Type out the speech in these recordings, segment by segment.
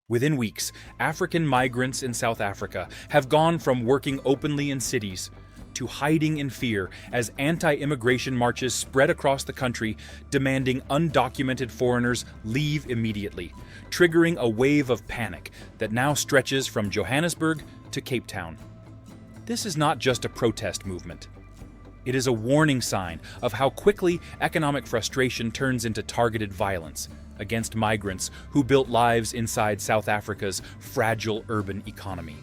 Within weeks, African migrants in South Africa have gone from working openly in cities to hiding in fear as anti-immigration marches spread across the country, demanding undocumented foreigners leave immediately, triggering a wave of panic that now stretches from Johannesburg to Cape Town. This is not just a protest movement. It is a warning sign of how quickly economic frustration turns into targeted violence against migrants who built lives inside South Africa's fragile urban economy.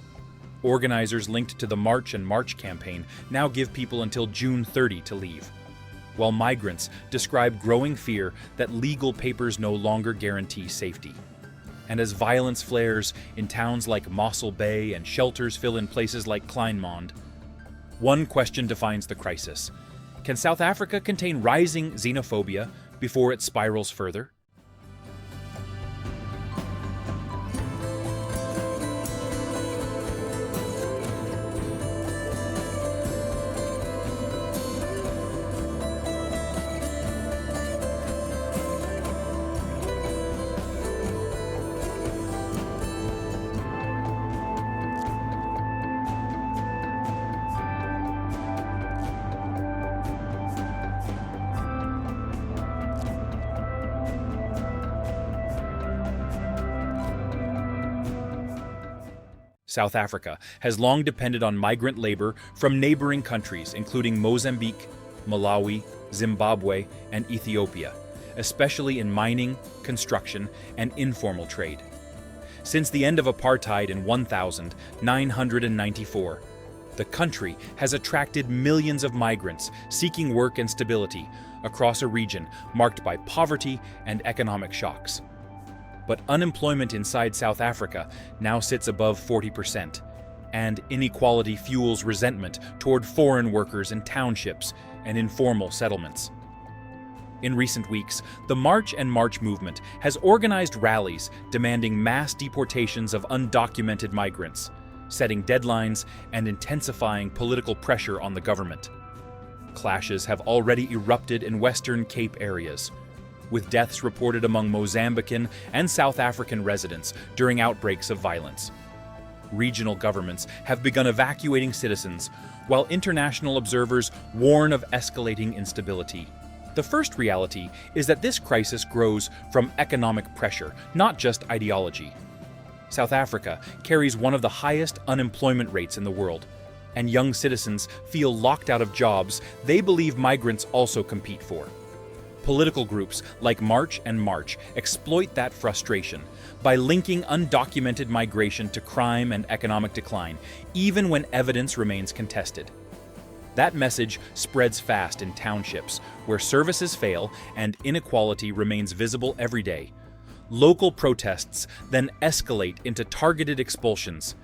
Organizers linked to the March and March campaign now give people until June 30 to leave, while migrants describe growing fear that legal papers no longer guarantee safety. And as violence flares in towns like Mossel Bay and shelters fill in places like Kleinmond, one question defines the crisis. Can South Africa contain rising xenophobia before it spirals further? South Africa has long depended on migrant labor from neighboring countries, including Mozambique, Malawi, Zimbabwe, and Ethiopia, especially in mining, construction, and informal trade. Since the end of apartheid in 1994, the country has attracted millions of migrants seeking work and stability across a region marked by poverty and economic shocks. But unemployment inside South Africa now sits above 40%, and inequality fuels resentment toward foreign workers in townships and informal settlements. In recent weeks, the March and March movement has organized rallies demanding mass deportations of undocumented migrants, setting deadlines and intensifying political pressure on the government. Clashes have already erupted in Western Cape areas, with deaths reported among Mozambican and South African residents during outbreaks of violence. Regional governments have begun evacuating citizens, while international observers warn of escalating instability. The first reality is that this crisis grows from economic pressure, not just ideology. South Africa carries one of the highest unemployment rates in the world, and young citizens feel locked out of jobs they believe migrants also compete for. Political groups like March and March exploit that frustration by linking undocumented migration to crime and economic decline, even when evidence remains contested. That message spreads fast in townships, where services fail and inequality remains visible every day. Local protests then escalate into targeted expulsions,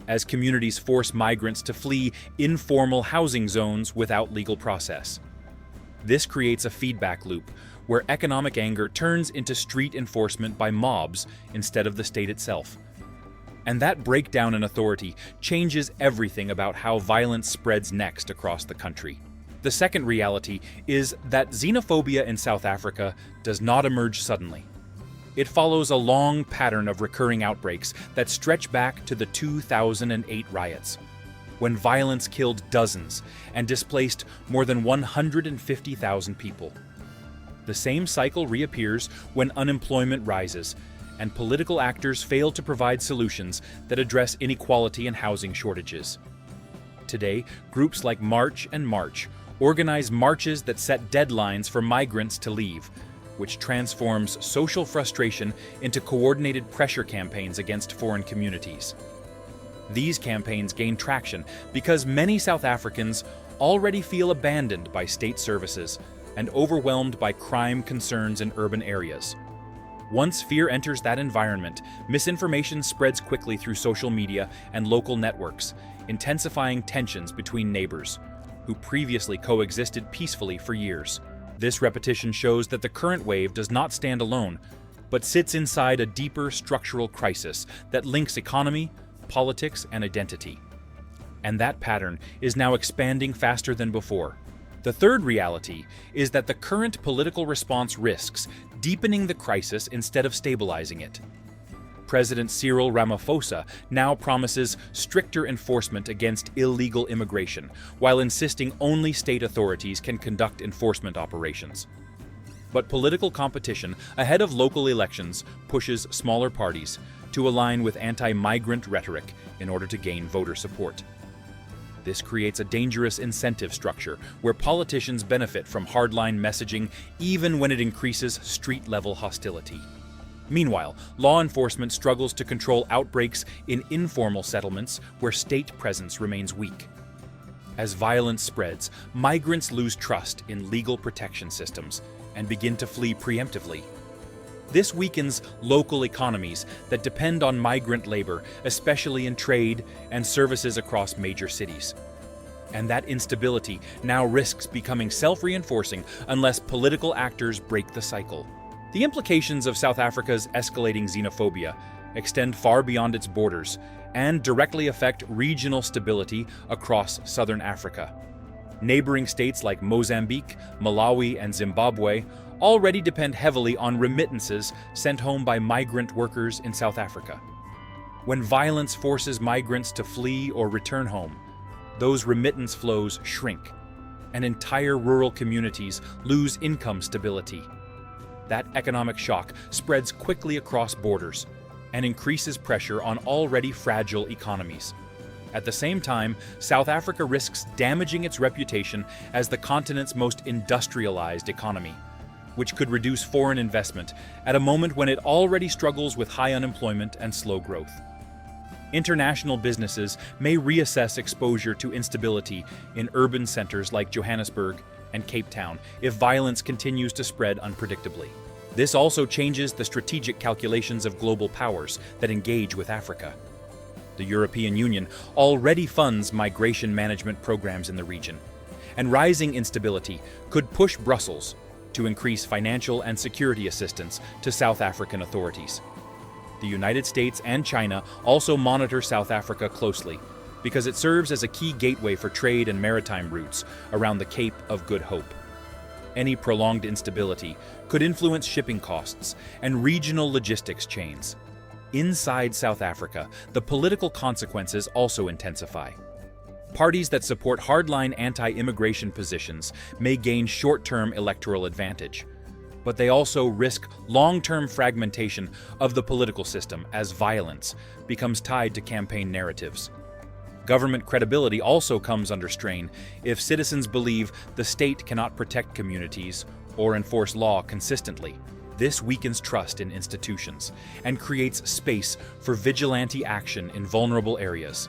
as communities force migrants to flee informal housing zones without legal process. This creates a feedback loop where economic anger turns into street enforcement by mobs instead of the state itself. And that breakdown in authority changes everything about how violence spreads next across the country. The second reality is that xenophobia in South Africa does not emerge suddenly. It follows a long pattern of recurring outbreaks that stretch back to the 2008 riots, when violence killed dozens and displaced more than 150,000 people. The same cycle reappears when unemployment rises and political actors fail to provide solutions that address inequality and housing shortages. Today, groups like March and March organize marches that set deadlines for migrants to leave, which transforms social frustration into coordinated pressure campaigns against foreign communities. These campaigns gain traction because many South Africans already feel abandoned by state services and overwhelmed by crime concerns in urban areas. Once fear enters that environment, misinformation spreads quickly through social media and local networks, intensifying tensions between neighbors who previously coexisted peacefully for years. This repetition shows that the current wave does not stand alone, but sits inside a deeper structural crisis that links economy, politics, and identity. And that pattern is now expanding faster than before. The third reality is that the current political response risks deepening the crisis instead of stabilizing it. President Cyril Ramaphosa now promises stricter enforcement against illegal immigration, while insisting only state authorities can conduct enforcement operations. But political competition ahead of local elections pushes smaller parties to align with anti-migrant rhetoric in order to gain voter support. This creates a dangerous incentive structure where politicians benefit from hardline messaging even when it increases street-level hostility. Meanwhile, law enforcement struggles to control outbreaks in informal settlements where state presence remains weak. As violence spreads, migrants lose trust in legal protection systems and begin to flee preemptively. This weakens local economies that depend on migrant labor, especially in trade and services across major cities. And that instability now risks becoming self-reinforcing unless political actors break the cycle. The implications of South Africa's escalating xenophobia extend far beyond its borders and directly affect regional stability across southern Africa. Neighboring states like Mozambique, Malawi, and Zimbabwe already depend heavily on remittances sent home by migrant workers in South Africa. When violence forces migrants to flee or return home, those remittance flows shrink, and entire rural communities lose income stability. That economic shock spreads quickly across borders and increases pressure on already fragile economies. At the same time, South Africa risks damaging its reputation as the continent's most industrialized economy, which could reduce foreign investment at a moment when it already struggles with high unemployment and slow growth. International businesses may reassess exposure to instability in urban centers like Johannesburg and Cape Town if violence continues to spread unpredictably. This also changes the strategic calculations of global powers that engage with Africa. The European Union already funds migration management programs in the region, and rising instability could push Brussels to increase financial and security assistance to South African authorities. The United States and China also monitor South Africa closely because it serves as a key gateway for trade and maritime routes around the Cape of Good Hope. Any prolonged instability could influence shipping costs and regional logistics chains. Inside South Africa, the political consequences also intensify. Parties that support hardline anti-immigration positions may gain short-term electoral advantage, but they also risk long-term fragmentation of the political system as violence becomes tied to campaign narratives. Government credibility also comes under strain if citizens believe the state cannot protect communities or enforce law consistently. This weakens trust in institutions and creates space for vigilante action in vulnerable areas.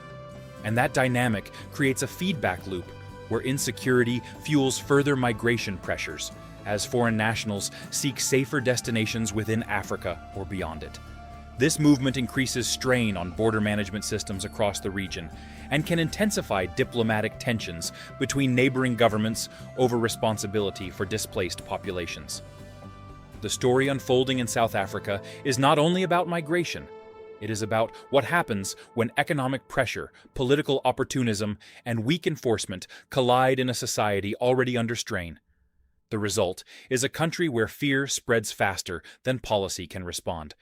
And that dynamic creates a feedback loop where insecurity fuels further migration pressures as foreign nationals seek safer destinations within Africa or beyond it. This movement increases strain on border management systems across the region and can intensify diplomatic tensions between neighboring governments over responsibility for displaced populations. The story unfolding in South Africa is not only about migration. It is about what happens when economic pressure, political opportunism, and weak enforcement collide in a society already under strain. The result is a country where fear spreads faster than policy can respond,